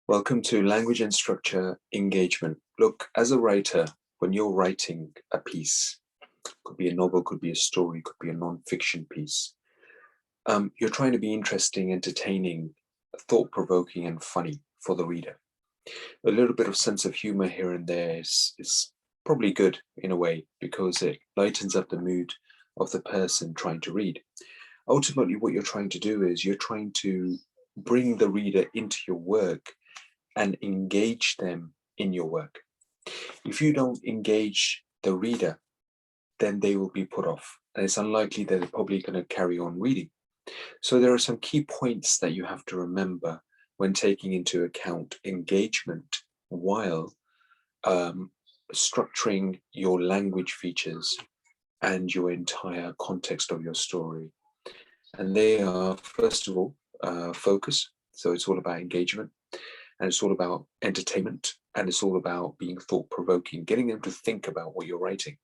Welcome to Language and Structure Engagement. Look, as a writer, when you're writing a piece, could be a novel, could be a story, could be a non-fiction piece, you're trying to be interesting, entertaining, thought-provoking, and funny for the reader. A little bit of sense of humor here and there is probably good in a way because it lightens up the mood of the person trying to read. Ultimately, what you're trying to do is you're trying to bring the reader into your work and engage them in your work. If you don't engage the reader, then they will be put off, and it's unlikely that they're probably going to carry on reading. So there are some key points that you have to remember when taking into account engagement while structuring your language features and your entire context of your story. And they are, first of all, focus. So it's all about engagement, and it's all about entertainment, and it's all about being thought-provoking, getting them to think about what you're writing.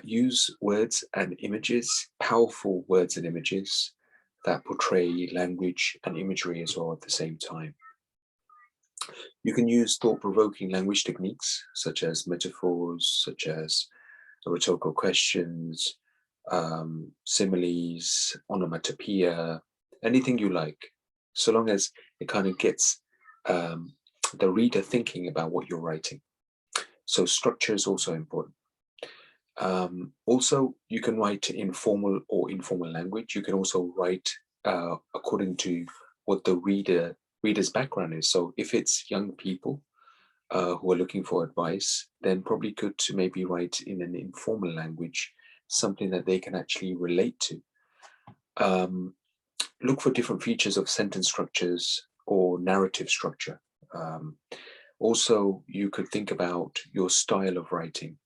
Use words and images, powerful words and images that portray language and imagery as well at the same time. You can use thought-provoking language techniques such as metaphors, such as rhetorical questions, similes, onomatopoeia, anything you like, so long as it kind of gets the reader thinking about what you're writing. So structure is also important. Also, you can write in formal or informal language. You can also write according to what the reader's background is. So if it's young people who are looking for advice, then probably good to maybe write in an informal language, something that they can actually relate to. Look for different features of sentence structures or narrative structure. Also, you could think about your style of writing.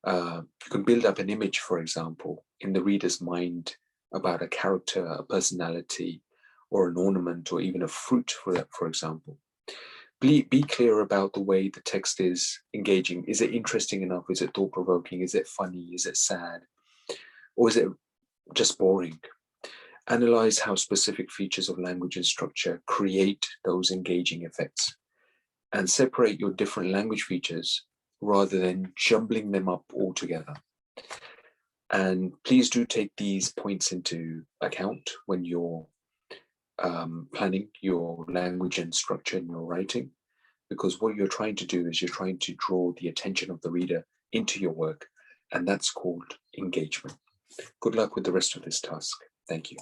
You can build up an image, for example, in the reader's mind about a character, a personality, or an ornament, or even a fruit, for example. Be clear about the way the text is engaging. Is it interesting enough? Is it thought-provoking? Is it funny? Is it sad? Or is it just boring? Analyze how specific features of language and structure create those engaging effects, and separate your different language features rather than jumbling them up all together. And please do take these points into account when you're planning your language and structure in your writing, because what you're trying to do is you're trying to draw the attention of the reader into your work, and that's called engagement. Good luck with the rest of this task. Thank you.